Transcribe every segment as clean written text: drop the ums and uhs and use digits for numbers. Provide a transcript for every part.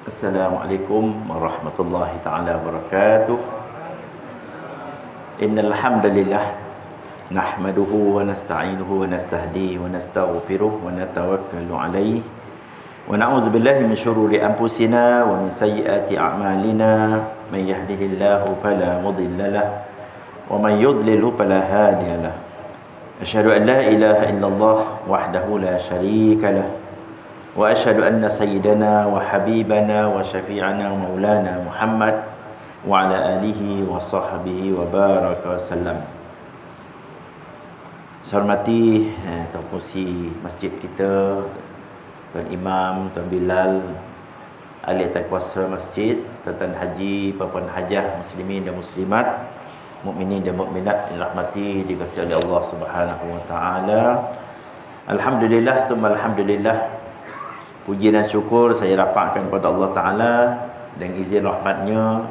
Assalamualaikum warahmatullahi taala wabarakatuh. Innal hamdalillah nahmaduhu wa nasta'inuhu wa nastahdihi wa nastaghfiruh wa natawakkalu alayhi wa na'udzu billahi min shururi anfusina wa min sayyiati a'malina. May yahdihillahu fala mudilla lahu wa man yudlilhu fala hadiya lahu. Asyhadu an la ilaha illallah wahdahu la syarika lahu wa asyhadu anna sayyidana wa habibana wa syafi'ana maulana Muhammad wa ala alihi wa sahbihi wa baraka wasallam. Saya hormati Tuan Pengerusi masjid kita, Tuan Imam, Tuan Bilal, ahli kuasa masjid, Tuan Haji, Puan Hajah, muslimin dan muslimat, mukminin dan mukminat dirahmati dikasihi oleh Allah Subhanahu wa taala. Alhamdulillah summa alhamdulillah. Puji dan syukur saya rapatkan kepada Allah Ta'ala dengan izin rahmatnya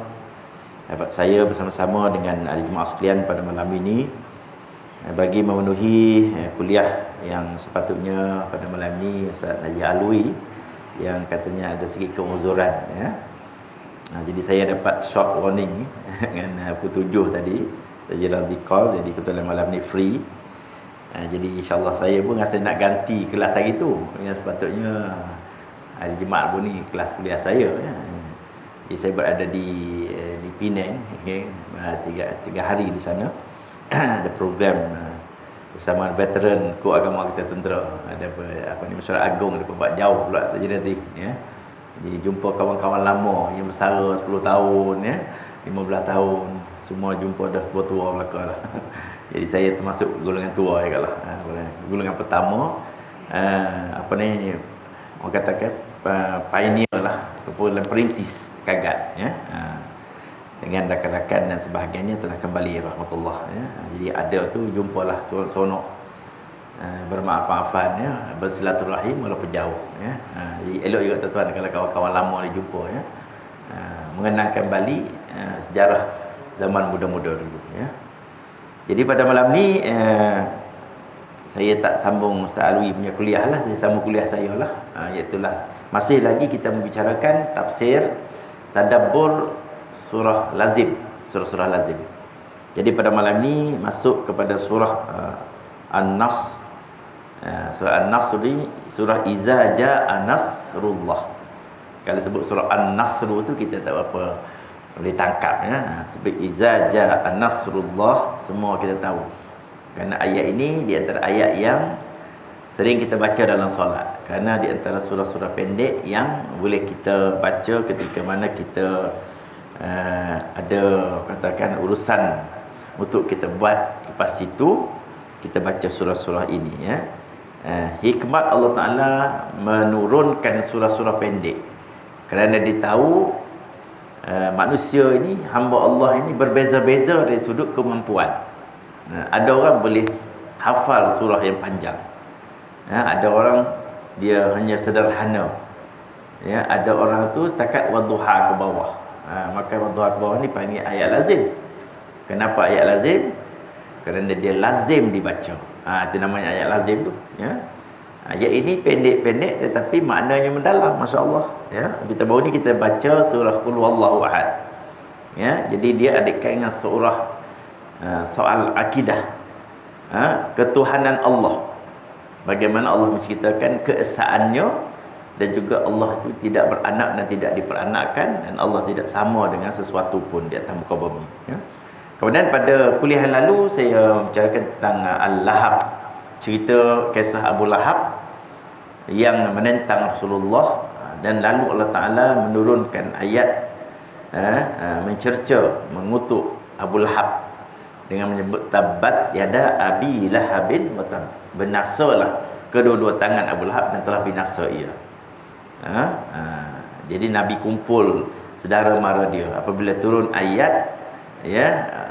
dapat saya bersama-sama dengan ahli jemaah sekalian pada malam ini bagi memenuhi kuliah yang sepatutnya pada malam ini Ustaz Haji Alwi yang katanya ada sedikit keuzuran ya. Jadi saya dapat short warning dengan pukul 7 tadi Haji call, jadi kebetulan malam ni free. Jadi insyaAllah saya pun rasa nak ganti kelas hari tu yang sepatutnya hari Jumaat pun ni kelas kuliah saya ya. Jadi saya berada di Penang okay. tiga hari di sana. Ada program bersama veteran Kor Agama kita Tentera, ada mesyuarat agung ada buat jauh pula nanti ya. Jadi jumpa kawan-kawan lama yang bersara 10 tahun ya, 15 tahun, semua jumpa dah tua-tua belaka lah. Jadi saya termasuk golongan tua ya kalau golongan pertama orang katakan pioneer lah ataupun perintis kagat ya. Dengan rakan-rakan dan sebagainya telah kembali rahmatullah ya. Jadi ada tu jumpalah seronok bermaaf-maafan ya, bersilaturahim walaupun jauh ya. Jadi elok juga tuan-tuan kalau kawan-kawan lama ni jumpa ya. Mengenangkan kembali sejarah zaman muda-muda dulu ya. Jadi pada malam ni saya tak sambung Ustaz Alwi punya kuliah lah, saya sambung kuliah saya lah. Iaitulah masih lagi kita membicarakan tafsir tadabbur surah lazim, surah-surah lazim. Jadi pada malam ni masuk kepada surah An-Nas. Surah An-Nas ni surah Iza Jaa Nasrullah. Kalau sebut surah An-Nasr tu kita tak apa boleh tangkap ya. Sebab Iza Jaa Nasrullah semua kita tahu. Kerana ayat ini di antara ayat yang sering kita baca dalam solat. Kerana di antara surah-surah pendek yang boleh kita baca ketika mana kita ada katakan urusan untuk kita buat. Lepas itu kita baca surah-surah ini ya. Hikmat Allah Ta'ala menurunkan surah-surah pendek kerana dia tahu manusia ini, hamba Allah ini berbeza-beza dari sudut kemampuan. Ada orang boleh hafal surah yang panjang ya, ada orang dia hanya sederhana ya, ada orang tu setakat wadduha ke bawah. Maka wadduha ke bawah ni panggil ayat lazim. Kenapa ayat lazim? Kerana dia lazim dibaca. Itu namanya ayat lazim tu ya. Ayat ini pendek-pendek tetapi maknanya mendalam, masya-Allah ya. Kita baru ni kita baca surah Qul Huwallahu Ahad ya. Jadi dia ada kaitan dengan surah soal akidah ketuhanan Allah, bagaimana Allah menceritakan keesaannya dan juga Allah itu tidak beranak dan tidak diperanakkan dan Allah tidak sama dengan sesuatu pun di atas muka bumi ya. Kemudian pada kuliah yang lalu saya membicarakan tentang Al-Lahab, cerita kisah Abu Lahab yang menentang Rasulullah, dan lalu Allah Ta'ala menurunkan ayat mencerca, mengutuk Abu Lahab dengan menyebut tabat yada abi lahabin wa tab, binasalah kedua-dua tangan Abu Lahab dan telah binasa ia. Jadi Nabi kumpul saudara mara dia apabila turun ayat ya,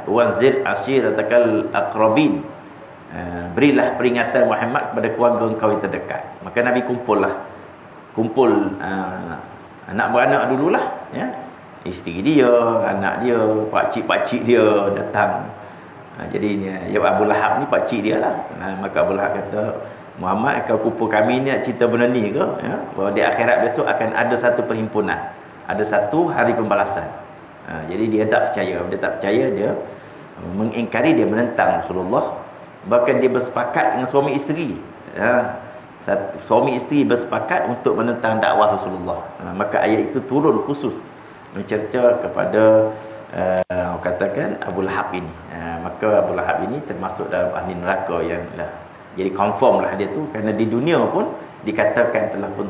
wazir ashiratakal aqrabin, berilah peringatan Muhammad kepada keluarga engkau yang terdekat. Maka Nabi kumpul anak beranak dululah ya, isteri dia, anak dia, pakcik-pakcik dia datang. Jadi ya Abu Lahab ni pakcik dia lah. Maka Abu Lahab kata, Muhammad, kau kumpul kami ni nak cerita benda ni ke ya? Bahawa di akhirat besok akan ada satu perhimpunan ada satu hari pembalasan. Jadi dia tak percaya. Dia tak percaya, dia mengingkari, dia menentang Rasulullah. Bahkan dia bersepakat dengan suami isteri. Suami isteri bersepakat untuk menentang dakwah Rasulullah. Maka ayat itu turun khusus mencerca kepada katakan Abu Lahab ini. Maka Abu Lahab ini termasuk dalam ahli neraka yang lah. Jadi confirm lah dia tu, kerana di dunia pun dikatakan telah pun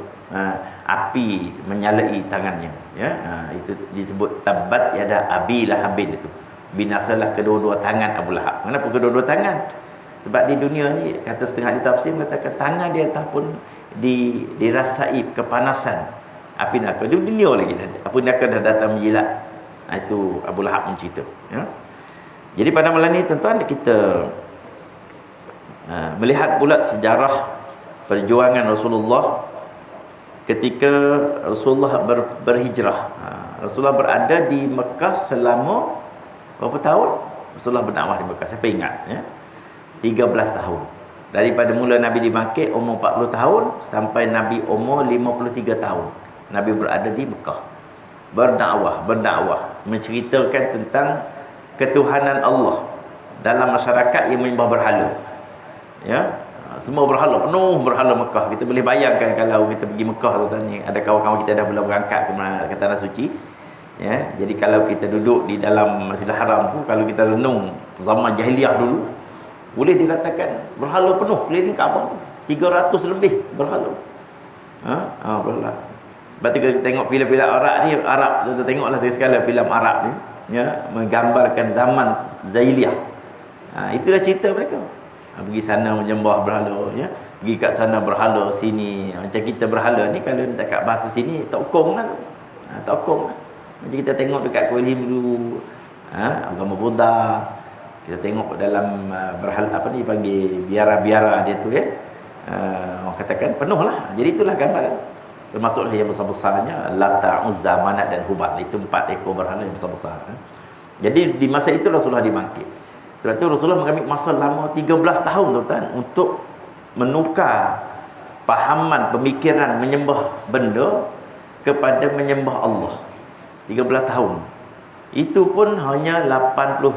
api menyalai tangannya, ya. Itu disebut tabat yada abi lahabin, itu binasalah kedua-dua tangan Abu Lahab. Kenapa kedua-dua tangan? Sebab di dunia ni, kata setengah di tafsir mengatakan tangan dia ataupun dirasai kepanasan api neraka. Di dunia lagi api neraka dah datang menjilat. Itu Abu Lahab mencerita, ya. Jadi pada malam ni tuan-tuan, kita melihat pula sejarah perjuangan Rasulullah ketika Rasulullah berhijrah. Rasulullah berada di Mekah selama berapa tahun? Rasulullah berdakwah di Mekah, siapa ingat, ya? 13 tahun. Daripada mula Nabi dibangkit umur 40 tahun sampai Nabi umur 53 tahun. Nabi berada di Mekah. Berdakwah, menceritakan tentang ketuhanan Allah dalam masyarakat yang menyembah berhala. Ya, semua berhala, penuh berhala Mekah. Kita boleh bayangkan kalau kita pergi Mekah tuan-tuan, ni ada kawan-kawan kita dah mula berangkat ke tanah suci. Ya, jadi kalau kita duduk di dalam Masjidil Haram tu, kalau kita renung zaman jahiliah dulu, boleh dikatakan berhala penuh keliling Kaabah tu. 300 lebih berhala. Berhala. Sebab tu kita tengok filem-filem Arab ni, tuan-tuan tengoklah sekali filem Arab ni, ya, menggambarkan zaman jahiliah. Itulah cerita mereka. Pergi sana menyembah berhala, ya. Pergi kat sana berhala, sini macam kita berhala ni, kalau cakap bahasa sini tokong lah. Tokong lah. Macam kita tengok dekat Kuala Hindu, agama Buddha, kita tengok dalam berhala apa ni panggil biara-biara dia tu, ya. Orang katakan penuh lah. Jadi itulah gambar. Termasuklah yang besar-besarnya Lata, Uzza, Manat dan Hubal. Itu 4 ekor berhala yang besar-besar. Jadi di masa itu Rasulullah dibangkit. Sebab itu Rasulullah mengambil masa lama 13 tahun tuan-tuan untuk menukar pahaman, pemikiran menyembah benda kepada menyembah Allah. 13 tahun. Itu pun hanya 80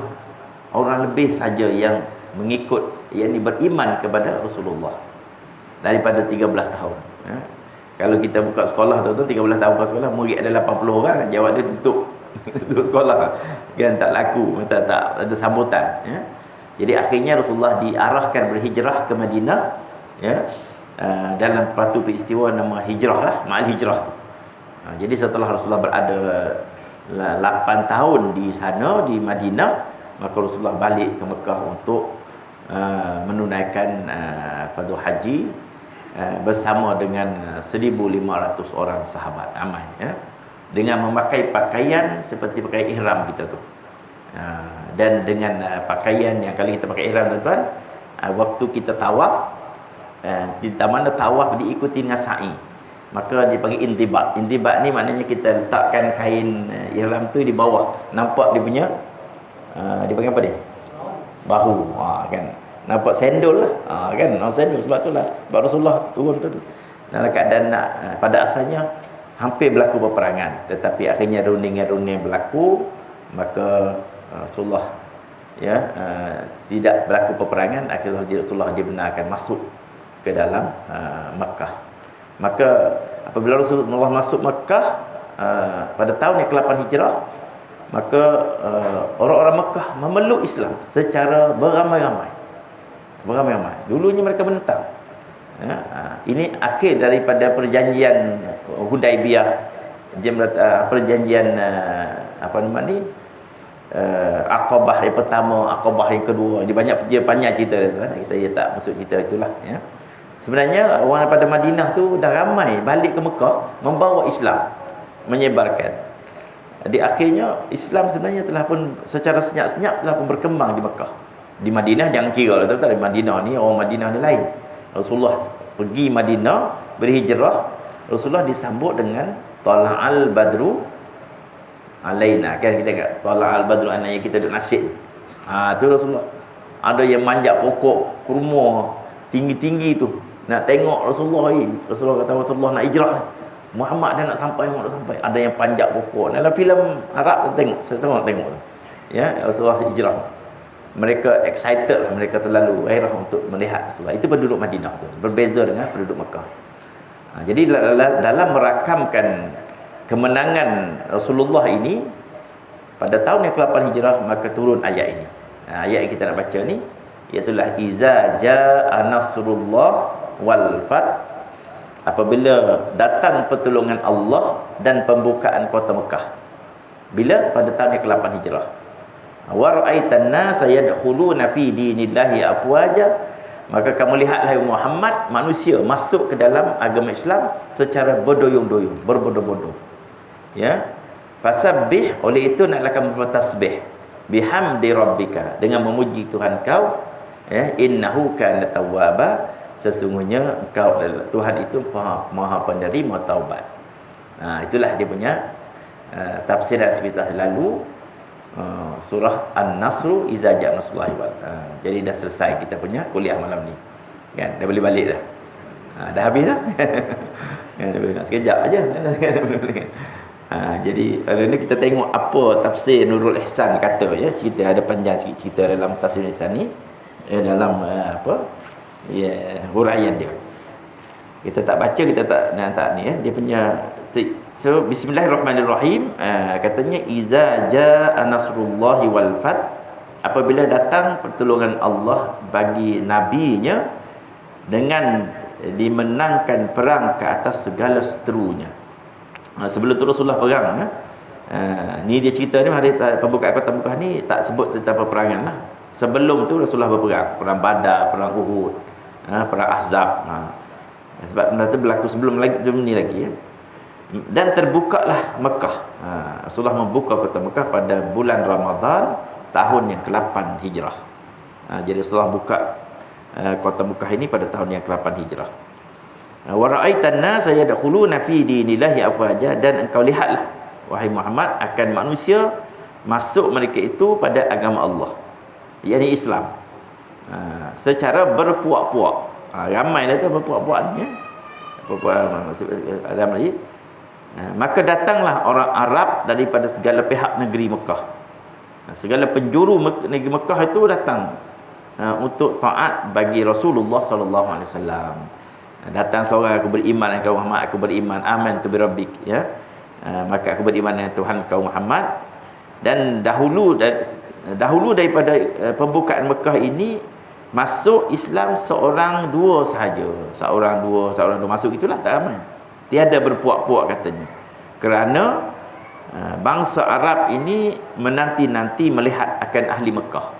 orang lebih saja yang mengikut, yang beriman kepada Rasulullah daripada 13 tahun, ya. Kalau kita buka sekolah tuan-tuan, 13 tahun buka sekolah, murid ada 80 orang, jawab dia tutup sekolah kan, tak laku, tak ada sambutan, ya. Jadi akhirnya Rasulullah diarahkan berhijrah ke Madinah, ya, dalam satu peristiwa nama hijrah lah, ma'al hijrah tu. Jadi setelah Rasulullah berada 8 tahun di sana di Madinah, maka Rasulullah balik ke Mekah untuk menunaikan fardu haji bersama dengan 1,500 orang sahabat ramai, ya, dengan memakai pakaian seperti pakaian ihram kita tu, dan dengan pakaian yang kalau kita pakai ihram tuan-tuan, waktu kita tawaf, di mana tawaf diikuti dengan sa'i, maka dipanggil intibat. Intibat ni maknanya kita letakkan kain ihram tu di bawah, nampak dia punya dipanggil apa dia? Bahu, kan. Nampak sendul lah, kan, sendul. Sebab tu lah, sebab Rasulullah turun tu dalam keadaan pada asalnya hampir berlaku peperangan, tetapi akhirnya rundingan-rundingan berlaku, maka Rasulullah, ya, tidak berlaku peperangan. Akhirnya Rasulullah dibenarkan masuk ke dalam Makkah. Maka apabila Rasulullah masuk Makkah pada tahun yang ke-8 Hijrah, maka orang-orang Makkah memeluk Islam secara beramai-ramai. Dulunya mereka menentang. Ini akhir daripada perjanjian Hudaibiyah, perjanjian apa nama ni, Aqabah yang pertama, Aqabah yang kedua. Dia panjang cerita dia tu, kan. Kita tak masuk cerita itulah, ya. Sebenarnya orang daripada Madinah tu dah ramai balik ke Mekah membawa Islam, menyebarkan. Di akhirnya Islam sebenarnya telah pun secara senyap-senyap telah pun berkembang di Mekah. Di Madinah jangan kira lah, tapi di Madinah ni orang Madinah ni lain. Rasulullah pergi Madinah berhijrah, Rasulullah disambut dengan Tala'al Badru alaina, kan, kita ingat Tala'al Badru alaina, kita duduk nasyid. Tu Rasulullah. Ada yang manjat pokok kurma tinggi-tinggi tu nak tengok Rasulullah. Rasulullah kata Rasulullah nak hijrah ni. Muhammad dah nak sampai, ada yang panjat pokok. Dalam filem Arab tengok, saya tengok ya, Rasulullah hijrah, mereka excited lah, mereka terlalu gairah untuk melihat Rasulullah. Itu penduduk Madinah tu, berbeza dengan penduduk Mekah. Jadi dalam merakamkan kemenangan Rasulullah ini pada tahun yang ke-8 Hijrah, maka turun ayat ini. Ayat yang kita nak baca ni iaitulah iza jaa nasrullah wal fath, apabila datang pertolongan Allah dan pembukaan kota Mekah. Bila? Pada tahun yang ke-8 Hijrah. Wa ra'aitan nasa yadkhuluna fi dinillahi afwaja, maka kamu lihatlah Muhammad, manusia masuk ke dalam agama Islam secara berdoyong-doyong, berbodoh-bodoh. Ya. Fasabbih, oleh itu naklah kamu bertasbih bihamdi rabbika, dengan memuji Tuhan kau, ya, innahu kana tawwaba, sesungguhnya engkau adalah Tuhan itu maha penerima taubat. Itulah dia punya tafsiran sebentar lalu, surah An-Nasr, iza jaa nasrullahi wal. Jadi dah selesai kita punya kuliah malam ni. Kan, dah boleh balik dah. Dah habis dah. Kan, dah boleh nak sekejap aja. Jadi hari ni kita tengok apa tafsir Nurul Ihsan kata, ya. Cerita ada panjang sikit cerita dalam tafsir Ihsan ni, dalam huraian dia. Kita tak baca, kita tak ni, ya. Dia punya bismillahirrahmanirrahim, katanya iza jaa nasrullahi wal fath, apabila datang pertolongan Allah bagi nabinya dengan dimenangkan perang ke atas segala seterunya. Sebelum tu Rasulullah perang, ni dia cerita ni, hari pembukaan kota Mekah ni tak sebut tentang peperangan lah. Sebelum tu Rasulullah berperang, perang Badar, perang Uhud, perang Ahzab. Sebab benda tu berlaku sebelum ni lagi, ya. Dan terbukalah Mekah. Rasulullah membuka kota Mekah pada bulan Ramadan tahun yang ke-8 Hijrah. Jadi Rasulullah buka kota Mekah ini pada tahun yang ke-8 Hijrah. Wa ra'aitan nasa yadkhuluna fi dinillahi afwaja, dan engkau lihatlah wahai Muhammad akan manusia masuk mereka itu pada agama Allah, yakni Islam, secara berpuak-puak. Ramai dah tu berpuak-puak ni, ya. Ada lagi. Maka datanglah orang Arab daripada segala pihak negeri Mekah. Segala penjuru negeri Mekah itu datang untuk taat bagi Rasulullah sallallahu alaihi wasallam. Datang seorang, aku beriman dengan kau Muhammad, aku beriman, amantu bi rabbik, ya. Maka aku beriman dengan Tuhan kau Muhammad. Dan dahulu daripada pembukaan Mekah ini masuk Islam seorang dua sahaja. Seorang dua masuk, itulah tak ramai. Tiada berpuak-puak katanya. Kerana bangsa Arab ini menanti-nanti melihat akan ahli Mekah.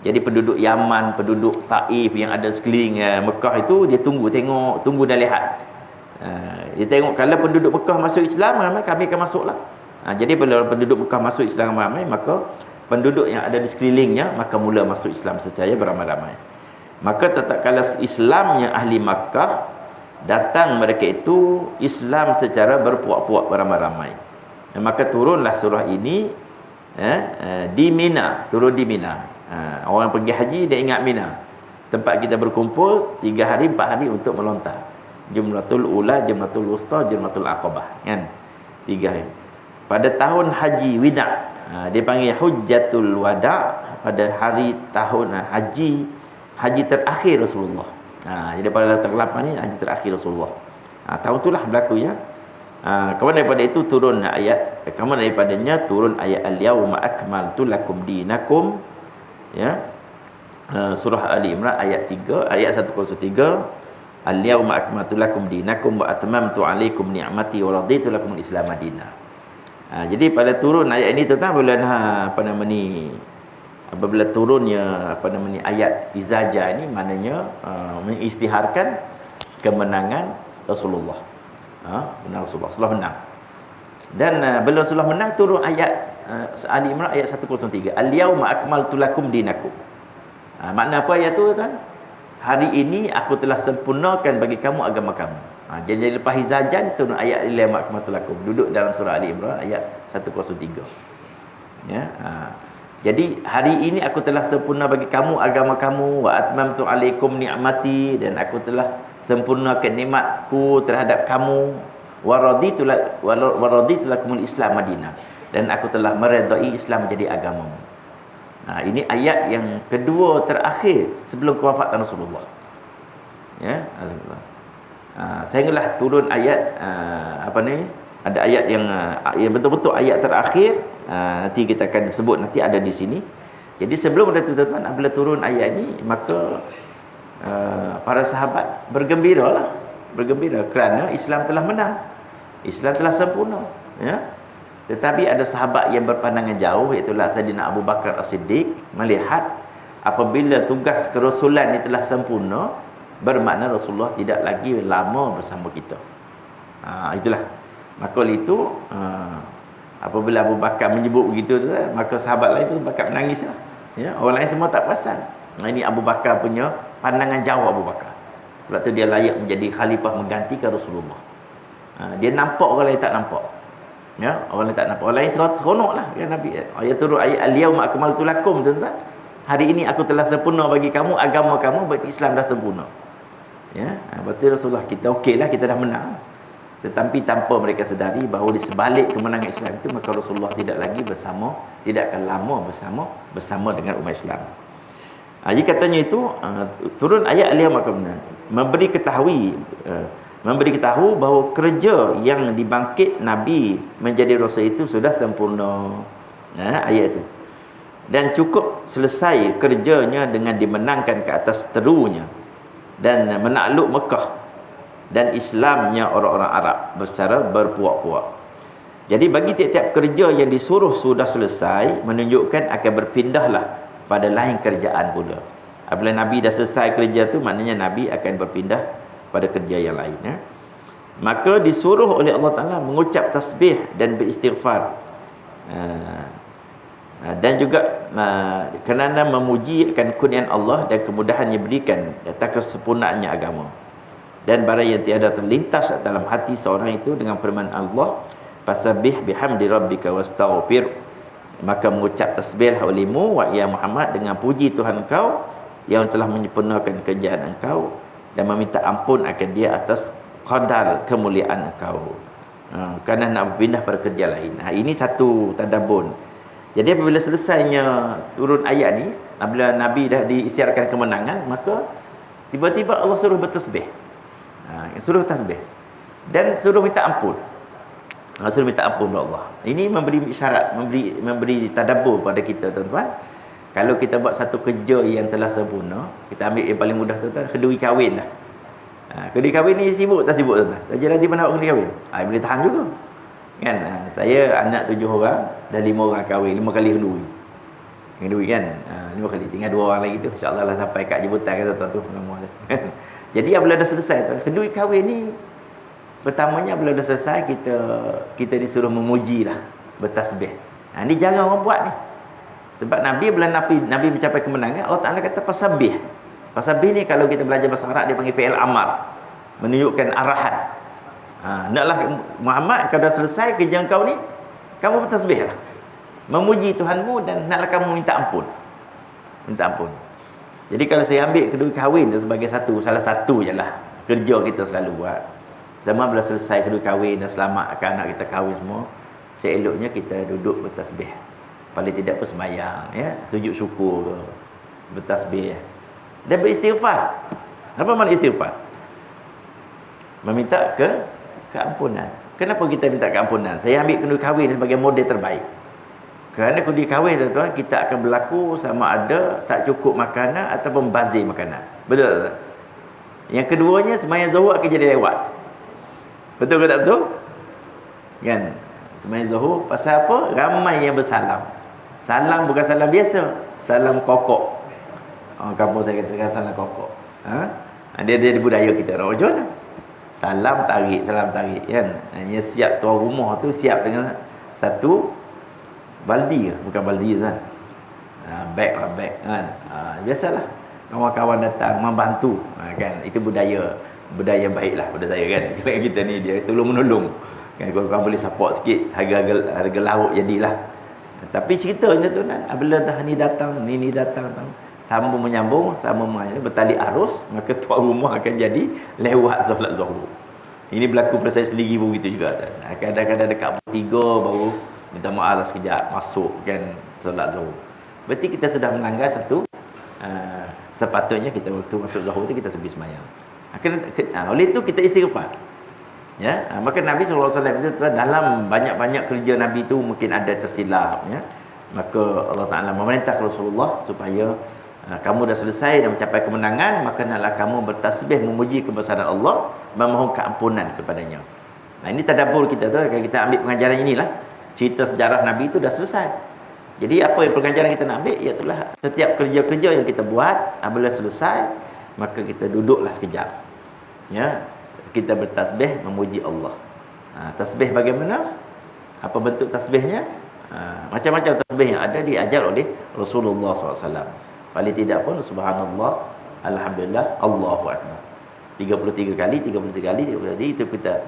Jadi penduduk Yaman, penduduk Taif yang ada sekeliling Mekah itu, dia tunggu dan lihat. Dia tengok kalau penduduk Mekah masuk Islam, kami akan masuklah. Jadi bila penduduk Mekah masuk Islam ramai, maka penduduk yang ada di sekelilingnya maka mula masuk Islam secara beramai-ramai. Maka tatkala Islamnya ahli Makkah, datang mereka itu Islam secara berpuak-puak beramai-ramai. Maka turunlah surah ini di Mina, turun di Mina. Orang pergi haji dia ingat Mina, tempat kita berkumpul 3 hari 4 hari untuk melontar. Jumratul Ula, Jumratul Wusta, Jumratul Aqabah, kan? 3 hari. Pada tahun haji wida', dia panggil Hujjatul Wada', pada hari tahun haji terakhir Rasulullah. Jadi pada tahun 8 ni haji terakhir Rasulullah. Tahun itulah berlaku, ya. Kemudian daripada itu turun ayat, kemudian daripadanya turun ayat al-yauma akmaltu lakum dinakum, ya. Surah Ali Imran ayat 3, ayat 103, al-yauma akmaltu lakum dinakum wa atmamtu alaikum ni'mati wa raditu lakum al-islam madina. Jadi pada turun ayat ini tentang apabila turunnya ayat izaja ini, maknanya mengisytiharkan kemenangan Rasulullah. Menang Rasulullah menang. Dan bila Rasulullah menang, turun ayat Ali Imran ayat 103, al-yauma akmaltu lakum dinakum. Makna apa ayat tu, tuan? Hari ini aku telah sempurnakan bagi kamu agama kamu. Jadi lepas izajan turun ayat al-yauma akmaltu lakum, duduk dalam surah Ali Imran ayat 103. Ya. Jadi hari ini aku telah sempurna bagi kamu agama kamu, wa atmamtu alaikum ni'mati, dan aku telah sempurnakan nikmatku terhadap kamu. Waraditu lakumul Islam Madinah, dan aku telah meredai Islam menjadi agamamu. Ini ayat yang kedua terakhir sebelum kewafatan Rasulullah. Ya, sehinggalah turun ayat ada ayat yang betul-betul ayat terakhir, nanti kita akan sebut, nanti ada di sini. Jadi sebelum ada tuan-tuan, apabila turun ayat ini, maka para sahabat bergembira kerana Islam telah menang, Islam telah sempurna, ya. Tetapi ada sahabat yang berpandangan jauh, iaitu Sayyidina Abu Bakar As-Siddiq, melihat apabila tugas kerasulan ini telah sempurna, bermakna Rasulullah tidak lagi lama bersama kita. Itulah. Maka itu apabila Abu Bakar menyebut begitu tu, maka sahabat lain pun bakal menangislah. Ya, orang lain semua tak perasan. Ini Abu Bakar punya pandangan jauh Abu Bakar. Sebab tu dia layak menjadi khalifah menggantikan Rasulullah. Dia nampak, orang lain tak nampak. Ya, orang lain tak nampak. Orang lain seronoklah kan Nabi. Ayat turun ayat al-yauma akmaltu lakum, tuan-tuan. Hari ini aku telah sempurna bagi kamu agama kamu, berarti Islam dah sempurna. Ya, berarti Rasulullah kita okeylah, kita dah menang. Tetapi tanpa mereka sedari bahawa di sebalik kemenangan Islam itu, maka Rasulullah tidak lagi bersama, tidak akan lama bersama dengan umat Islam. Jika katanya itu turun ayat al-yauma akmaltu, memberitahu bahawa kerja yang dibangkit Nabi menjadi Rasul itu sudah sempurna. Ayat itu. Dan cukup selesai kerjanya dengan dimenangkan ke atas terunya dan menakluk Mekah dan Islamnya orang-orang Arab secara berpuak-puak. Jadi bagi tiap-tiap kerja yang disuruh sudah selesai, menunjukkan akan berpindahlah pada lain kerjaan pula. Apabila Nabi dah selesai kerja tu, maknanya Nabi akan berpindah pada kerja yang lain, ya. Maka disuruh oleh Allah Ta'ala mengucap tasbih dan beristighfar, dan juga kerana memuji akan kurniaan Allah dan kemudahan yang berikan atas kesempurnaannya agama. Dan barang yang tiada terlintas dalam hati seorang itu dengan firman Allah, fasabbih bihamdi rabbika wastaghfir, maka mengucap tasbih olehmu ya Muhammad dengan puji Tuhan engkau yang telah menyempurnakan kerjaan engkau, dan meminta ampun akan dia atas qadar kemuliaan engkau, kerana nak berpindah pada kerja lain. Ini satu tadabbur. Jadi apabila selesainya turun ayat ni, apabila Nabi dah diisyarkan kemenangan, maka tiba-tiba Allah suruh bertasbih, suruh tasbih dan suruh minta ampun. Suruh minta ampun kepada Allah. Ini memberi isyarat, memberi tadabbur pada kita, tuan-tuan. Kalau kita buat satu kerja yang telah sempurna, kita ambil yang paling mudah, tuan-tuan, kedui kahwin lah. Kedui kahwin ni sibuk tak sibuk, tuan-tuan? Tuan nanti mana buat kedui kahwin? Boleh tahan juga. Kan? Saya anak 7 orang dan 5 orang kahwin, 5 kali kedui. Kedui kan? 5 kali. Tinggal 2 orang lagi tu. InsyaAllah lah sampai kat jemputan kan, tuan-tuan tu. Jadi apabila dah selesai, tuan, kedui kahwin ni, pertamanya apabila dah selesai, kita disuruh memujilah, bertasbih. Ini jarang orang buat ni. Sebab Nabi mencapai kemenangan, Allah Ta'ala kata pasabih. Pasabih ni kalau kita belajar bahasa Arab, dia panggil fi'il amar, menunjukkan arahan. Naklah Muhammad, kalau dah selesai kerja kau ni, kamu bertasbih lah, memuji Tuhanmu, dan naklah kamu minta ampun. Minta ampun. Jadi kalau saya ambil kedua kahwin sebagai salah satu je lah kerja kita selalu buat. Zaman bila selesai kedua kahwin dan selamatkan anak kita kahwin semua, seeloknya kita duduk bertasbih. Paling tidak pun sembahyang, ya, sujud syukur, bertasbih dan beristighfar. Apa makna istighfar? Meminta keampunan. Kenapa kita minta keampunan? Saya ambil kedua kahwin sebagai model terbaik. Kerana kedua kahwin, tuan-tuan, kita akan berlaku sama ada tak cukup makanan ataupun bazir makanan. Betul tak, tuan? Yang keduanya, sembahyang zuhur akan jadi lewat. Betul ke tak betul? Kan? Sembahyang zuhur pasal apa? Ramai yang bersalam. Salam bukan salam biasa, salam kokok. Kampung saya katakan salam kokok. Dia budaya kita orang Ojon. Salam tarik kan. Yang siap tuan rumah tu siap dengan satu baldi ke? Bukan baldi kan. Bag kan. Biasalah. Kawan-kawan datang membantu. Kan, itu budaya baiklah pada saya kan. Kalau kita ni dia tolong-menolong. Kan, kalau boleh support sikit, harga lauk jadilah. Tapi ceritanya tu kan, apabila dah ni datang, sambung menyambung, sama bertali arus, maka tuan rumah akan jadi lewat solat zuhur. Ini berlaku pada saya sendiri pun begitu juga tuan. Kadang-kadang dekat pukul 3 baru minta maaf lah sekejap masuk kan solat zuhur. Berarti kita sudah melanggar satu sepatutnya kita waktu masuk zuhur tu kita pergi sembahyang. Oleh itu kita istighfar. Ya, maka Nabi SAW itu dalam banyak-banyak kerja Nabi itu mungkin ada tersilap ya. Maka Allah Taala memerintah Rasulullah supaya kamu dah selesai dan mencapai kemenangan, maka hendaklah kamu bertasbih memuji kebesaran Allah, memohon keampunan kepadanya. Nah, ini tadabbur kita tu, kalau kita ambil pengajaran inilah, cerita sejarah Nabi itu dah selesai. Jadi apa yang pengajaran kita nak ambil, iaitu setiap kerja-kerja yang kita buat apabila selesai, maka kita duduklah sekejap. Ya, kita bertasbih memuji Allah. Tasbih bagaimana? Apa bentuk tasbihnya? Macam-macam tasbih yang ada diajar oleh Rasulullah SAW. Paling tidak pun subhanallah, alhamdulillah, Allahu akbar. 33 kali, 33 kali. Jadi itu kita.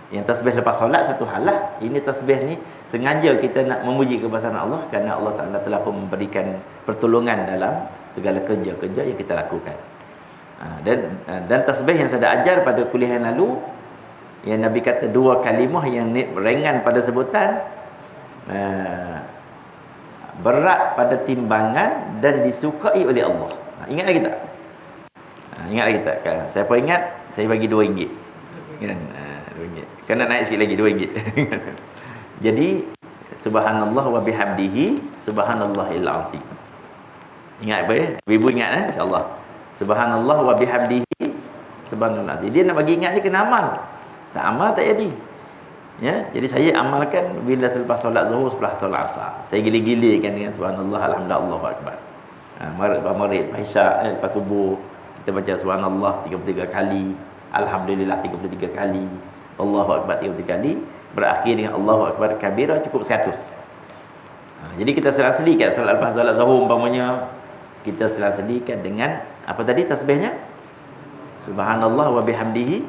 Yang tasbih lepas solat satu hal lah. Ini tasbih ni sengaja kita nak memuji kebesaran Allah kerana Allah Taala telah pun memberikan pertolongan dalam segala kerja-kerja yang kita lakukan. Dan tasbih yang saya dah ajar pada kuliah yang lalu, yang Nabi kata dua kalimah yang ringan pada sebutan, berat pada timbangan dan disukai oleh Allah. Ingat lagi tak? Ingat lagi tak? Kan? Saya pun ingat, saya bagi RM2. Kan? RM2. Kena naik sikit lagi RM2. Jadi subhanallah wa bihamdihi subhanallahil azim. Ingat apa ya? Ibu ingat insya-Allah. Subhanallah wa bihamdihi subhanallah. Dia nak bagi ingat ni kena amal. Tak amal tak jadi. Ya, jadi saya amalkan bila selepas solat zuhur, setelah solat asar. Saya gili-gilikan dengan subhanallah, alhamdulillah, Allahu akbar. Maghrib, isyak, lepas subuh kita baca subhanallah 33 kali, alhamdulillah 33 kali, Allahu akbar 33 kali, berakhir dengan Allahu akbar kabira cukup 100. Jadi kita selang-selikan solat lepas solat zuhur umpamanya, kita selang-selikan dengan apa tadi tasbihnya? Subhanallah wa bihamdihi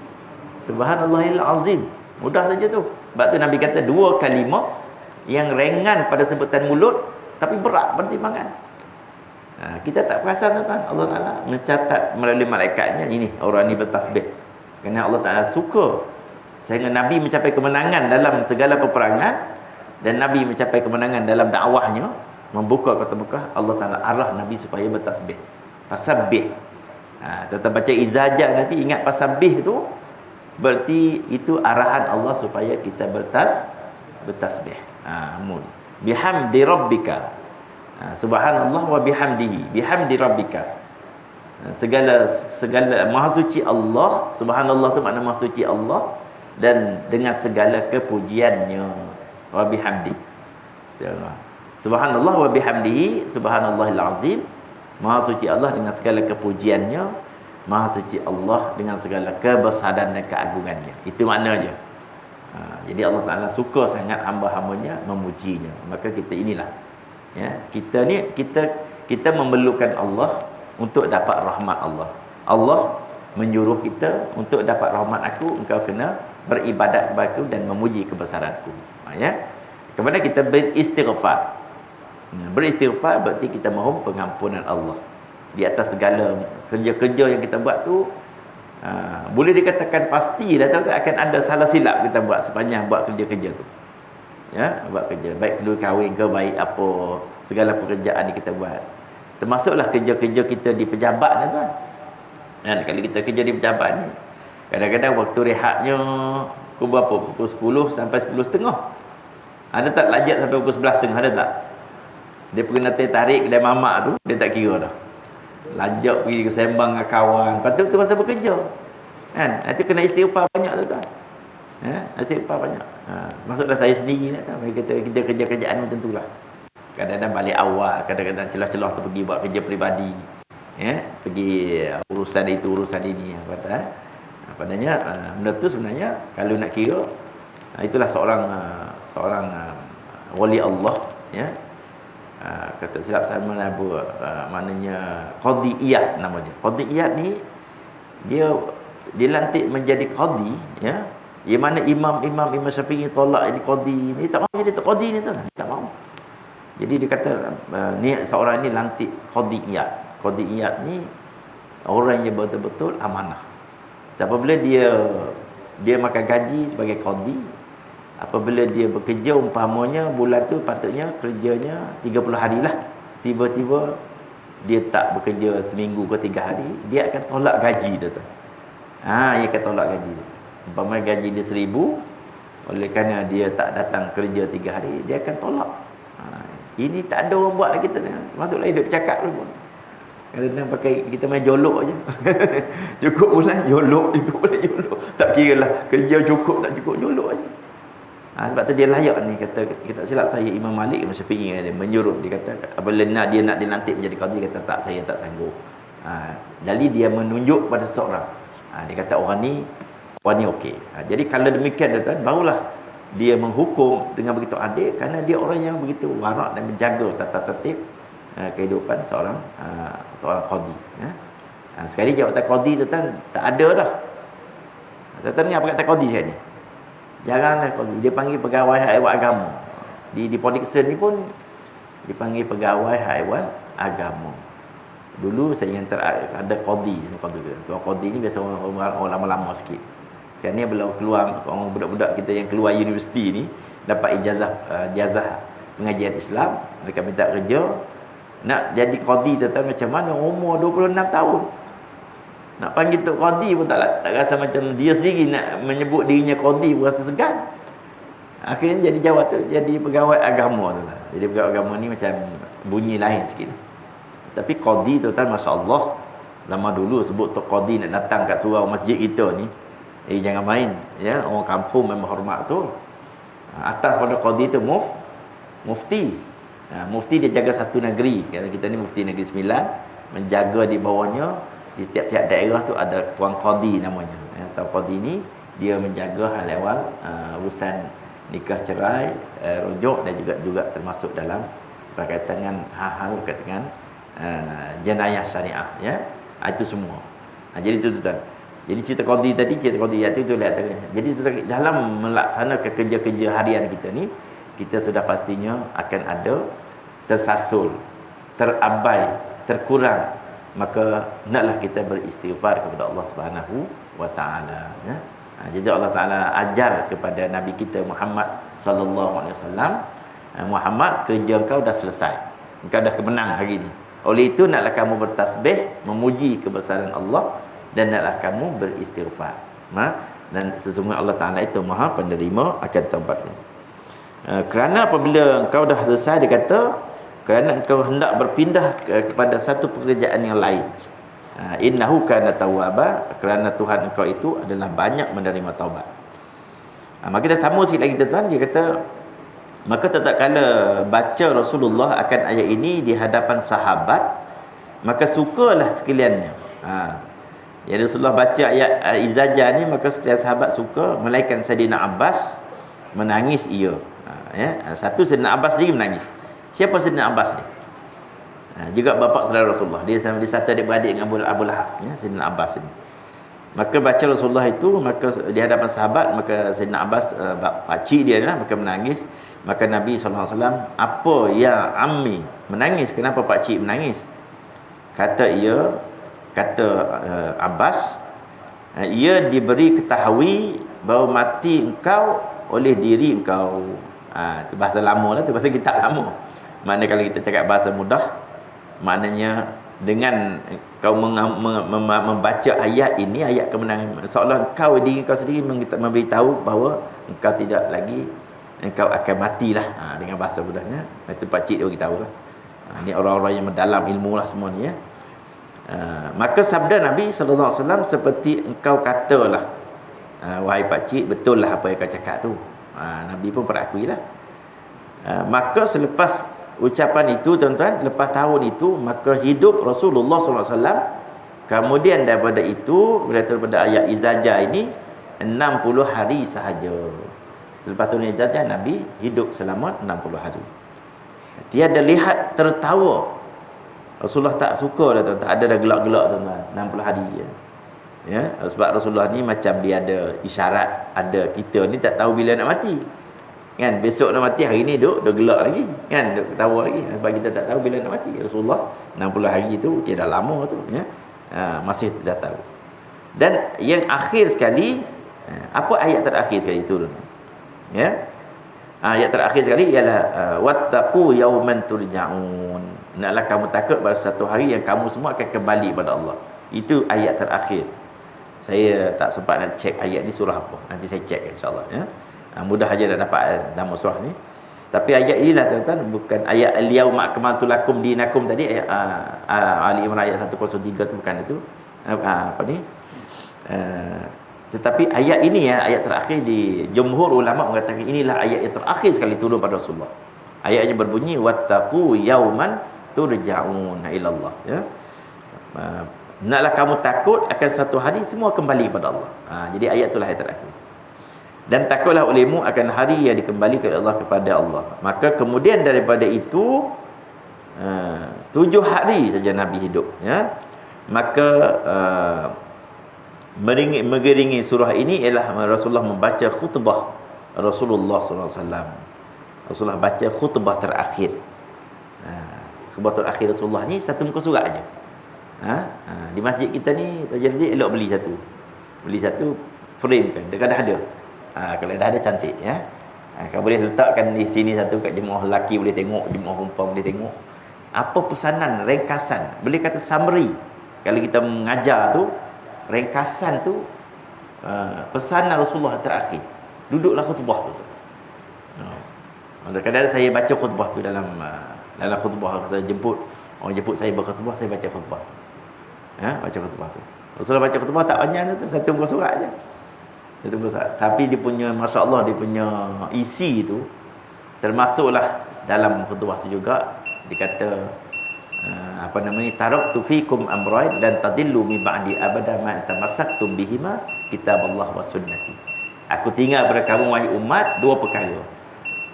subhanallahil azim. Mudah saja tu. Sebab tu Nabi kata dua kalimah yang ringan pada sebutan mulut tapi berat pada timbangan. Kita tak perasan tuan-tuan. Allah Taala mencatat melalui malaikatnya, ini orang ni bertasbih. Kerana Allah Taala suka sehingga Nabi mencapai kemenangan dalam segala peperangan, dan Nabi mencapai kemenangan dalam dakwahnya, membuka kota Mekah. Allah Taala arah Nabi supaya bertasbih. Fasabbih. Tuan-tuan baca izajah nanti ingat fasabbih tu, berarti itu arahan Allah supaya kita bertasbih. Bihamdi rabbika. Subhanallah wa bihamdihi. Bihamdi rabbika. Segala maha suci Allah. Subhanallah tu makna maha suci Allah, dan dengan segala kepujiannya. Wa bihamdi. Subhanallah wa bihamdihi subhanallahil azim. Maha suci Allah dengan segala kepujiannya, Maha suci Allah dengan segala kebesaran dan keagungannya. Itu maknanya. Jadi Allah Taala suka sangat hamba-hambanya memujinya. Maka kita inilah, ya, kita memerlukan Allah untuk dapat rahmat Allah. Allah menyuruh kita untuk dapat rahmat aku, engkau kena beribadat kepada aku dan memuji kebesaranku. Ya. Kemudian kita beristighfar. Beristighfar berarti kita mohon pengampunan Allah di atas segala kerja-kerja yang kita buat tu. Boleh dikatakan pasti dah tahu akan ada salah silap kita buat sepanjang buat kerja-kerja tu. Ya, buat kerja, baik keluar kahwin ke, baik apa, segala pekerjaan yang kita buat. Termasuklah kerja-kerja kita di pejabat ni tuan. Dan kalau kita kerja di pejabat ni, kadang-kadang waktu rehatnya pukul berapa? Pukul 10 sampai 10.30. Ada tak lajak sampai pukul 11.30? Ada tak? Dia pergi nanti tarik kedai mamak tu, dia tak kira dah. Lajak pergi sembang dengan kawan. Patut tu masa bekerja. Kan? Itu kena istighfar banyak tu tuan. Istighfar banyak. Maksudlah saya sendiri ni kan, kita kerja-kerjaan macam tu lah. Kadang-kadang balik awal, kadang-kadang celah-celah tu pergi buat kerja peribadi. Ya, pergi urusan itu, urusan ini. Padanya benda tu sebenarnya kalau nak kira, itulah seorang wali Allah, ya. Kata silap saya maknanya qadi iyad namanya. Qadi iyad ni dia dilantik menjadi qadi, ya. Yang mana Imam Syafi'i tolak ini qadi ni, tak mahu jadi qadi ni tuan, tak mahu. Jadi dia kata ni seorang ni lantik qadi iyad. Qadi iyad ni orang yang betul-betul amanah. Sebab bila dia dia makan gaji sebagai qadi. Apabila dia bekerja umpamanya bulan tu patutnya kerjanya 30 hari lah, tiba-tiba dia tak bekerja seminggu ke 3 hari, dia akan tolak gaji tu. Dia akan tolak gaji tu. Umpamanya gaji dia 1,000, oleh kerana dia tak datang kerja 3 hari, dia akan tolak. Ini tak ada orang buat lah kita. Masuklah hidup cakap dulu. Kadang-kadang pakai kita main jolok aja. Cukup bulan jolok, cukup bulan jolok. Tak kira lah kerja cukup tak cukup, jolok aja. Sebab tu dia layak ni, kata kita silap saya Imam Malik Imam Syafi'i dia menyuruh, dia kata apabila dia nak dilantik menjadi qadi, kata tak, saya tak sanggup. Jadi dia menunjuk pada seseorang. Dia kata orang ni okey. Jadi kalau demikian tuan, barulah dia menghukum dengan begitu adil, kerana dia orang yang begitu warak dan menjaga tata tertib kehidupan seorang qadi. Sekali jawatan qadi tuan tak ada dah. Tuan ni apa kata qadi saya ni? Jaranglah qadi. Dia panggil pegawai haiwan agama. Di Port Dickson ni pun dipanggil pegawai haiwan agama. Dulu saya ingat ada qadi. Tuan qadi ni biasa orang lama-lama sikit. Sekarang ni belum keluar, orang budak-budak kita yang keluar universiti ni dapat ijazah pengajian Islam, mereka minta kerja. Nak jadi qadi tuan macam mana, umur 26 tahun. Nak panggil Tok Qadi pun tak rasa macam dia sendiri nak menyebut dirinya qadi pun rasa segan. Akhirnya jadi jadi pegawai agama tu lah. Jadi pegawai agama ni macam bunyi lain sikit. Tapi qadi tu masya-Allah, zaman dulu sebut Tok Qadi nak datang kat surau masjid kita ni, jangan main ya, orang kampung memang hormat tu. Atas pada qadi tu mufti. Mufti dia jaga satu negeri. Kita ni mufti negeri 9, menjaga di bawahnya di tiap-tiap daerah tu ada tuan qadi namanya. Tuan qadi ni dia menjaga hal ehwal urusan nikah cerai, rujuk, dan juga termasuk dalam berkaitan dengan hal-hal berkaitan dengan jenayah syariah ya. Itu semua. Jadi itu tuan. Jadi cerita qadi tadi, itu lihat tadi. Jadi dalam melaksanakan kerja-kerja harian kita ni, kita sudah pastinya akan ada tersasul, terabai, terkurang. Maka hendaklah kita beristighfar kepada Allah Subhanahu wa taala ya. Jadi Allah Taala ajar kepada Nabi kita Muhammad sallallahu alaihi wasallam, Muhammad, kerja engkau dah selesai. Engkau dah kemenang hari ini. Oleh itu naklah kamu bertasbih, memuji kebesaran Allah, dan naklah kamu beristighfar. Dan sesungguhnya Allah Taala itu Maha penerima akan taubatnya. Kerana apabila engkau dah selesai, dia kata kerana engkau hendak berpindah kepada satu pekerjaan yang lain. Innahu kana tawwaba, kerana Tuhan engkau itu adalah banyak menerima taubat. Maka kita sambung sikit lagi tuan, dia kata maka tatkala baca Rasulullah akan ayat ini di hadapan sahabat, maka sukalah sekaliannya. Ya, Rasulullah baca ayat izajah ni, maka sekalian sahabat suka, melainkan Saidina Abbas menangis ia. Satu Saidina Abbas sendiri menangis. Siapa Saidina Abbas ni? Juga bapa saudara Rasulullah. Dia satu adik-beradik dengan Abu Lahab, ya, Saidina Abbas ni. Maka baca Rasulullah itu, maka di hadapan sahabat, maka Saidina Abbas, pakcik dia lah, maka menangis. Maka Nabi SAW, apa ya ammi? Menangis, kenapa pakcik menangis? Kata Abbas, ia diberi ketahui bahawa mati engkau oleh diri engkau. Itu bahasa lama lah, itu bahasa kitab lama. Maknanya kalau kita cakap bahasa mudah, maknanya dengan kau membaca ayat ini, ayat kemenangan, seolah engkau diri engkau sendiri memberitahu bahawa engkau tidak lagi, engkau akan matilah. Dengan bahasa mudahnya, itu pakcik dia beritahu lah. Ini orang-orang yang mendalam ilmu lah semua ni ya. Maka sabda Nabi SAW, seperti engkau katalah, wahai pakcik, betul lah apa yang kau cakap tu. Nabi pun perakui lah. Maka selepas ucapan itu tuan-tuan, lepas tahun itu, maka hidup Rasulullah SAW. Kemudian daripada itu, daripada ayat izajah ini, 60 hari sahaja. Selepas tahun izajah, Nabi hidup selama 60 hari. Tiada lihat tertawa. Rasulullah tak suka dah tuan, tak ada dah gelak-gelak tuan-tuan, 60 hari je. Ya, sebab Rasulullah ni macam dia ada isyarat, ada kita ni tak tahu bila nak mati. Kan, besok nak mati, hari ni duk gelak lagi. Kan, duk ketawa lagi. Sebab kita tak tahu bila nak mati. Rasulullah 60 hari tu, okay, dah lama tu. Ya. Masih dah tahu. Dan yang akhir sekali, Apa ayat terakhir sekali itu? Ya. Ayat terakhir sekali ialah wattaqu yawman turja'un. Naklah kamu takut pada satu hari yang kamu semua akan kembali kepada Allah. Itu ayat terakhir. Saya tak sempat nak cek ayat ni surah apa. Nanti saya cek insya-Allah ya. Mudah aja dah dapat nama surah ni. Tapi ayat inilah tuan-tuan, bukan ayat al-yauma akmaltu lakum dinakum tadi, ayat Ali Imran ayat 103 tu bukan itu. Apa ni? Tetapi ayat ini ya, ayat terakhir di jumhur ulama mengatakan inilah ayat yang terakhir sekali turun pada Rasulullah. Ayatnya berbunyi wattaqu yauman turja'un ila Allah ya. Naklah kamu takut akan satu hari semua kembali kepada Allah. Jadi ayat itulah ayat terakhir. Dan takutlah olehmu akan hari yang dikembalikan Allah kepada Allah. Maka kemudian daripada itu 7 hari saja Nabi hidup ya. Maka mengiringi surah ini ialah Rasulullah membaca khutbah Rasulullah SAW. Rasulullah baca khutbah terakhir. Khutbah terakhir Rasulullah ni satu muka surat aja. Di masjid kita ni jadi elok beli satu frame kan, dekat dah ada. Kalau dah ada cantik ya. Kau boleh letakkan di sini satu, kat jemaah lelaki boleh tengok, jemaah perempuan boleh tengok. Apa pesanan, ringkasan, boleh kata summary. Kalau kita mengajar tu, ringkasan tu pesanan Rasulullah terakhir. Duduklah khutbah tu. Kadang-kadang saya baca khutbah tu dalam khutbah saya jemput, orang jemput saya berkhutbah, saya baca khutbah tu. Baca khutbah tu. Rasulullah baca khutbah tak banyak tu, satu muka surat aja. Tapi dia punya, Masya Allah, dia punya isi tu termasuklah dalam khutbah tu juga. Dia kata taraktu fikum amrayn dan tadillu min ba'di abada ma tamassaktum bihima kitaballah wa sunnati. Aku tinggal pada kamu wahai umat dua perkara.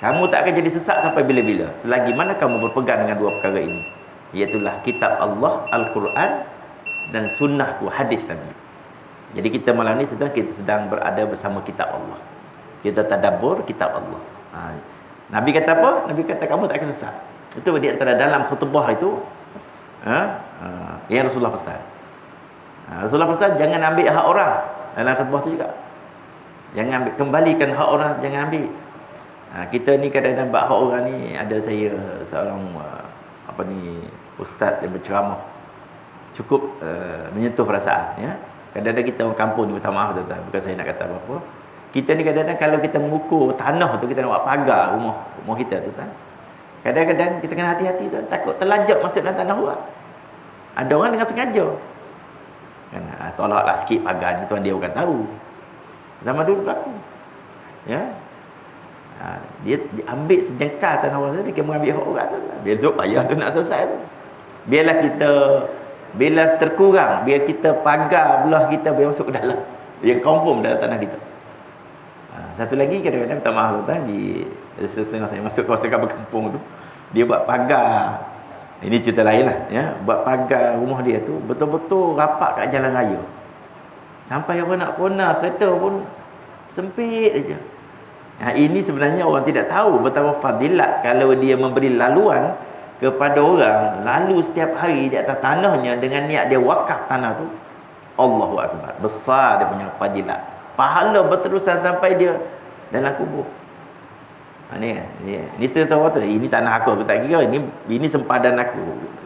Kamu tak akan jadi sesat sampai bila-bila selagi mana kamu berpegang dengan dua perkara ini, iaitulah kitab Allah Al-Quran dan sunnahku, hadis Nabi. Jadi kita malam ni kita sedang berada bersama kitab Allah. Kita tadabbur kitab Allah. Nabi kata apa? Nabi kata kamu tak akan sesat. Itu di antara dalam khutbah itu yang Rasulullah pesan. Rasulullah pesan jangan ambil hak orang dalam khutbah tu juga. Jangan ambil, kembalikan hak orang, jangan ambil. Kita ni kadang-kadang bab hak orang ni, ada saya seorang ustaz yang berceramah cukup menyentuh perasaan ya. Kadang-kadang kita orang kampung ni, minta maaf tuan-tuan, bukan saya nak kata apa-apa. Kita ni kadang-kadang kalau kita mengukur tanah tu, kita nak buat pagar rumah kita tu kan. Kadang-kadang kita kena hati-hati tuan, takut terlajak masuk dalam tanah orang. Ada orang dengan sengaja. Kan, tolaklah sikit pagar ni tuan, dia bukan tahu. Zaman dulu berlaku. Ya. Dia ambil sejengkal tanah orang tu, dia mengambil hak orang tu. Besok payah tu nak selesai tu. Biarlah kita, bila terkurang, biar kita pagar belah kita biar masuk ke dalam, yang confirm dalam tanah kita. Satu lagi kadang-kadang minta maaf tuan, di setengah saya masuk kawasan berkampung tu, dia buat pagar. Ini cerita lain lah ya. Buat pagar rumah dia tu betul-betul rapat kat jalan raya. Sampai orang nak kona kereta pun sempit aja. Ini sebenarnya orang tidak tahu betapa fadilat kalau dia memberi laluan kepada orang lalu setiap hari di atas tanahnya dengan niat dia wakaf tanah tu. Allahu Akbar. Besar dia punya fadilat. Pahala berterusan sampai dia dalam kubur. Ni saya tahu tu, ini tanah aku tak kira, ini sempadan aku.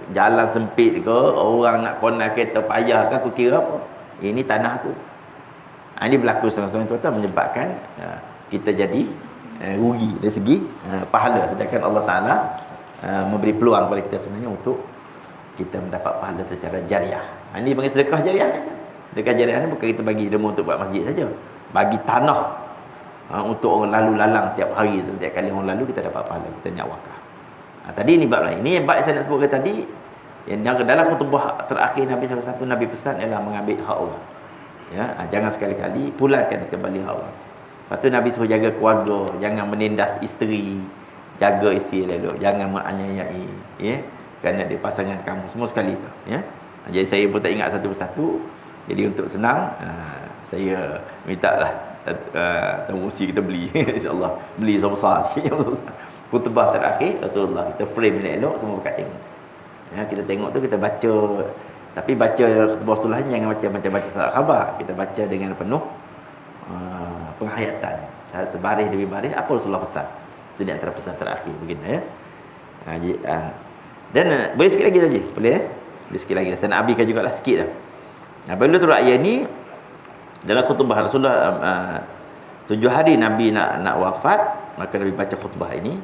Jalan sempit ke, orang nak kona kereta payah ke, aku kira apa? Ini tanah aku. Ini berlaku setengah-setengah tuan-tuan, menyebabkan kita jadi rugi dari segi pahala, sedangkan Allah Ta'ala memberi peluang kepada kita sebenarnya untuk kita mendapat pahala secara jariah. Ini panggil sedekah jariah. Sedekah jariah ni bukan kita bagi ilmu untuk buat masjid saja, bagi tanah untuk orang lalu lalang setiap hari. Setiap kali orang lalu kita dapat pahala, kita niat wakaf. Tadi ni bab lain. Ini bab saya nak sebutkan tadi, yang dalam khutbah terakhir Nabi SAW, Nabi pesan ialah mengambil hak orang. Ya, jangan sekali-kali pulangkan kembali hak orang. Lepas tu Nabi suruh jaga keluarga, jangan menindas isteri, jaga isteri elok, jangan menganiayai ya, kerana dia pasangan kamu, semua sekali tu ya. Jadi saya pun tak ingat satu persatu. Jadi untuk senang, saya mintalah tamusi kita beli insya-Allah, beli besar sikit. Khutbah terakhir Rasulullah kita frame elok, semua buka tengok. Ya, kita tengok tu, kita baca. Tapi baca khutbah Rasulullah jangan baca macam baca surat khabar. Kita baca dengan penuh penghayatan. Sebaris demi baris apa Rasulullah pesan. Itu di antara pesan terakhir begini ya. Dan boleh sikit lagi saja. Boleh ya? Boleh sikit lagi. Saya nak habiskan jugalah sikit dah. Apabila turun ayat ni dalam khutbah Rasulullah 7 hari Nabi nak wafat, maka Nabi baca khutbah ini.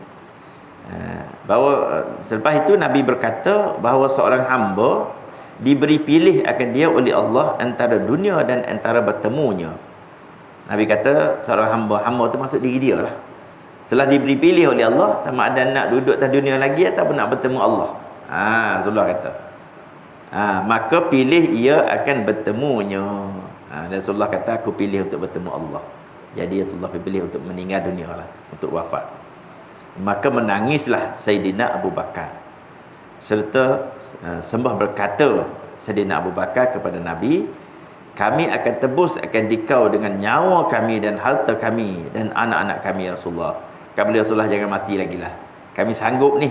Bahawa selepas itu Nabi berkata bahawa seorang hamba diberi pilih akan dia oleh Allah antara dunia dan antara bertemunya. Nabi kata seorang hamba tu maksud diri dia lah. Telah diberi pilih oleh Allah sama ada nak duduk atas dunia lagi ataupun nak bertemu Allah. Rasulullah kata. Maka pilih ia akan bertemunya. Rasulullah kata aku pilih untuk bertemu Allah. Jadi Rasulullah pilih untuk meninggal dunia lah, untuk wafat. Maka menangislah Sayyidina Abu Bakar. Serta sembah berkata Sayyidina Abu Bakar kepada Nabi, kami akan tebus akan dikau dengan nyawa kami dan harta kami dan anak-anak kami ya Rasulullah. Kata Rasulullah, jangan mati lagi lah. Kami sanggup ni.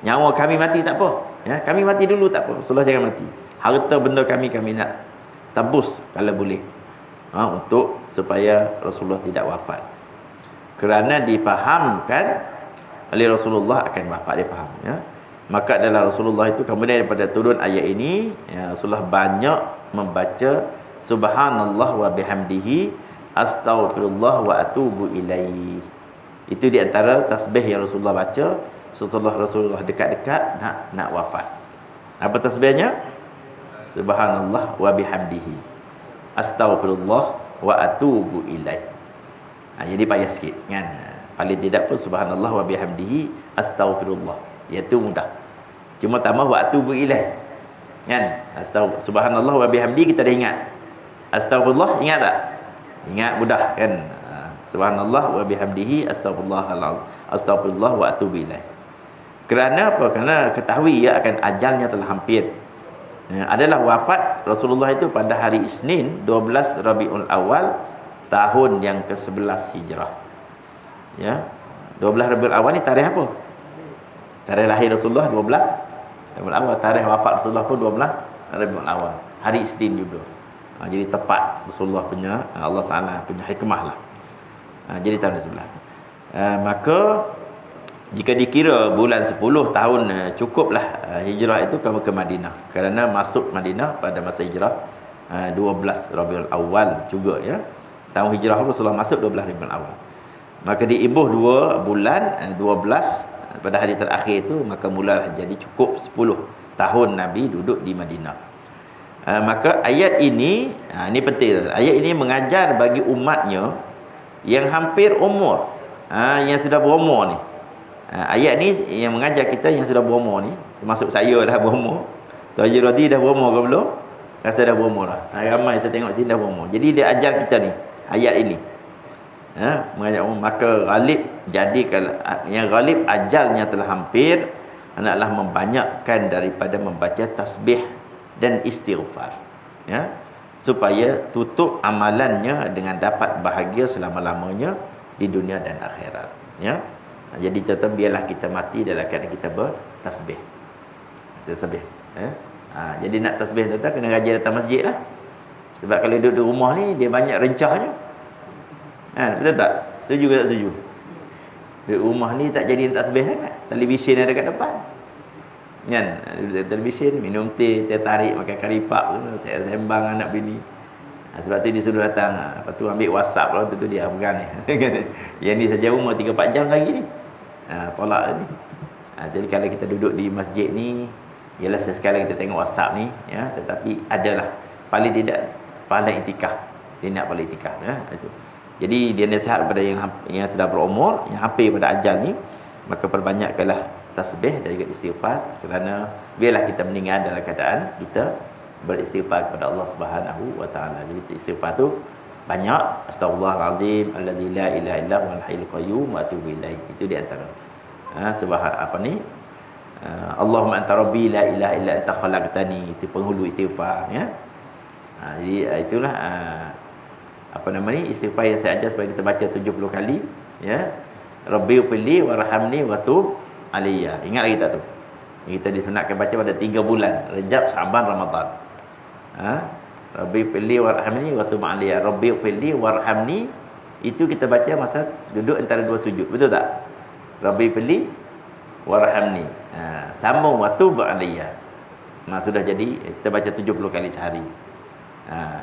Nyawa kami mati tak apa. Ya, kami mati dulu tak apa. Rasulullah jangan mati. Harta benda kami nak tebus kalau boleh. Untuk supaya Rasulullah tidak wafat. Kerana dipahamkan oleh Rasulullah akan wafat, dia faham ya. Maka adalah Rasulullah itu kemudian daripada turun ayat ini ya, Rasulullah banyak membaca subhanallah wa bihamdihi astaghfirullah wa atubu ilaih. Itu di antara tasbih yang Rasulullah baca setelah Rasulullah dekat-dekat nak wafat. Apa tasbihnya? Subhanallah wa bihamdihi astaghfirullah wa atubu ilaih. Jadi payah sikit kan. Paling tidak pun subhanallah wa bihamdihi astaghfirullah. Iaitu mudah. Cuma tambah wa atubu ilaih. Kan? Subhanallah wa bihamdihi kita dah ingat. Astaghfirullah ingat tak? Ingat mudah kan? Subhanallah wa bihamdihi astaghfirullah wa atubu ilaih. Kerana apa? Kerana ketahui ya akan ajalnya telah hampir. Adalah wafat Rasulullah itu pada hari Isnin 12 Rabiul Awal tahun yang ke-11 Hijrah. Ya. 12 Rabiul Awal ni tarikh apa? Tarikh lahir Rasulullah 12 Rabiul Awal, tarikh wafat Rasulullah pun 12 Rabiul Awal. Hari Isnin juga. Jadi tepat Rasulullah punya, Allah Taala punya hikmah lah. Jadi tahun ke-11. Maka jika dikira bulan 10 tahun cukuplah hijrah itu kamu ke Madinah. Kerana masuk Madinah pada masa hijrah 12 Rabiul Awal juga ya. Tahun hijrah Rasulullah masuk 12 Rabiul Awal. Maka diibuh 2 bulan 12 pada hari terakhir itu, maka mulalah jadi cukup 10 tahun Nabi duduk di Madinah. Maka ayat ini penting. Ayat ini mengajar bagi umatnya yang hampir umur, yang sudah berumur ni. Ayat ni yang mengajar kita yang sudah berumur ni, termasuk saya dah berumur. Tuan Haji Rodi dah berumur ke belum? Rasa dah berumur lah. Ramai saya tengok sini dah berumur. Jadi dia ajar kita ni ayat ini. Mengajar umur. Maka ghalib, jadi kalau yang ghalib ajalnya telah hampir, hendaklah membanyakkan daripada membaca tasbih dan istighfar. Ya. Supaya tutup amalannya dengan dapat bahagia selama-lamanya di dunia dan akhirat. Ya. Jadi tetap biarlah kita mati dalam keadaan kita bertasbih. Tasbih. Jadi nak tasbih tetap kena rajin datang masjid lah. Sebab kalau duduk di rumah ni dia banyak rencahnya. Betul tak? Setuju ke tak setuju? Di rumah ni tak jadi tasbih sangat. Televisyen ada kat depan. Kan? Duduk televisyen, minum teh, teh tarik, makan karipap, saya sembang anak bini. Sebab tu dia suruh datang. Lepas tu ambil WhatsApp lah, tu dia pegang ni. Yang ni saja umur 3-4 jam lagi ni. Tolak ni. Jadi kalau kita duduk di masjid ni, ialah sesekali kita tengok WhatsApp ni, ya, tetapi adalah paling tidak pahala itikaf. Dia nak pahala itikaf, ya, itu. Jadi dia nasihat kepada yang sudah berumur, yang hampir pada ajal ni, maka perbanyakkanlah tasbih dan juga istighfar, kerana biarlah kita meninggal dalam keadaan kita beristighfar kepada Allah Subhanahu wa taala. Jadi istighfar tu banyak. Astaghfirullahalazim allazi la ilaha illa huwal hayyul qayyum wa atubu ilaih. Itu di antara Allahumma anta rabbi la ilaha illa anta khalaqtani. Itu penghulu istighfar ya. Jadi itulah istighfar yang saya ajar supaya kita baca 70 kali ya. Rabbi pilli warhamni wa tub alayya. Ingat lagi tak tu? Kita disunatkan baca pada 3 bulan, Rejab, Syaban, Ramadan. Rabbi fili warhamni wa tub alayya. Rabbi fili warhamni itu kita baca masa duduk antara dua sujud. Betul tak? Rabbi fili warhamni. Sambung wa tub alayya. Sudah jadi kita baca 70 kali sehari.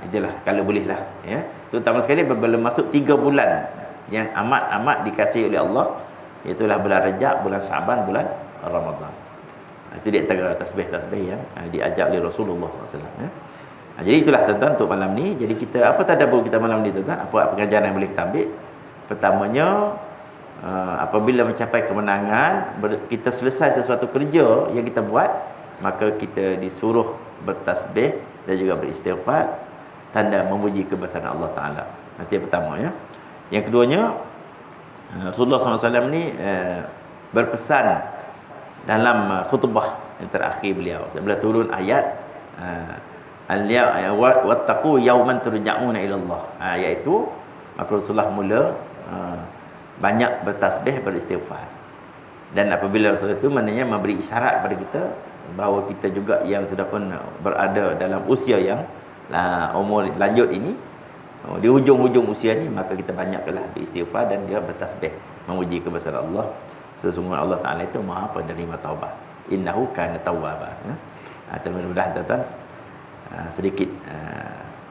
Itulah kalau boleh lah ya. Terutama sekali belum masuk 3 bulan yang amat dikasihi oleh Allah, itulah bulan Rajab, bulan Syaban, bulan Ramadan. Itu di antara tasbih-tasbih yang diajak oleh Rasulullah SAW ya. Jadi itulah tuan-tuan untuk malam ni. Jadi kita apa tadabbur kita malam ni tuan-tuan? Apa pengajaran yang boleh kita ambil? Pertamanya, apabila mencapai kemenangan, kita selesai sesuatu kerja yang kita buat, maka kita disuruh bertasbih dan juga beristighfar, tanda memuji kebesaran Allah Ta'ala. Nanti yang pertama ya. Yang keduanya, Rasulullah SAW ni berpesan dalam khutbah yang terakhir beliau. Sebelum turun ayat wattaqu yawman turja'una ila Allah. Iaitu maka Rasulullah mula banyak bertasbih, beristighfar. Dan apabila Rasulullah itu maknanya memberi isyarat kepada kita bahawa kita juga yang sudah pun berada dalam usia yang umur lanjut ini, di hujung-hujung usia ni, maka kita banyaklah beristighfar dan dia bertasbih memuji kebesaran Allah. Sesungguhnya Allah Ta'ala itu Maha penerima taubat. Innahu kana tawwaba. Mudah-mudahan tuan-tuan sedikit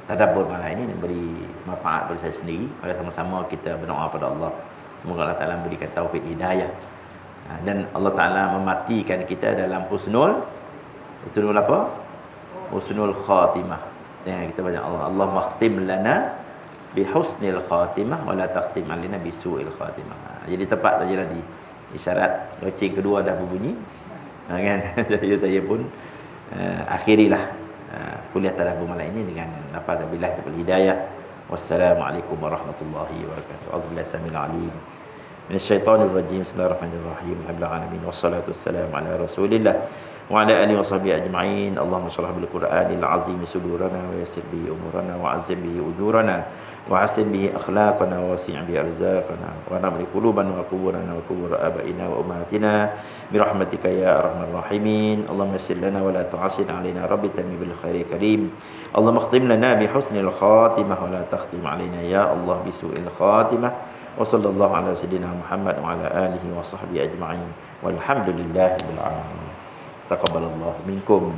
tadabbur malam ini memberi manfaat bagi saya sendiri. Mari sama-sama kita berdoa pada Allah, semoga Allah Ta'ala memberikan taufik hidayah, dan Allah Ta'ala mematikan kita dalam husnul apa? Husnul khatimah. Ya, kita baca Allah makhtim lana bi husnil khatimah wa la taqtim alina bi su'il khatimah. Jadi tepat saja tadi isyarat loceng kedua dah berbunyi kan. Jadi saya pun akhirilah kuliah tadabbur malam ini dengan lafaz billahi taufiq hidayah. Wassalamualaikum warahmatullahi wabarakatuh. Auzubillahi samil alim minasyaitonir rajim. Bismillahirrahmanirrahim. Alhamdulillah alamin wassalatu wassalamu ala Rasulillah wa ala alihi washabihi ajma'in. Allahumma shalli bil Qur'anil azim sudurana wa yassir bihi umurana wa azzim bihi ujurana wa hasin bihi akhlaqana wa wasi' bihi arzaqana wa namli qulubana wa quburana wa qubur abaina wa ummatina bi rahmatika ya arhamar rahimin. Allahumma yassir lana wa la tu'assir alaina rabbi tammi bil khairi karim. Allahumma khtim lana bi husnil khatimah wa la takhtim alaina ya Allah bi su'il khatimah. Wa sallallahu ala sayyidina Muhammad wa ala alihi wa sahbihi ajma'in. Walhamdulillahil alamin. Taqabbalallahu minkum.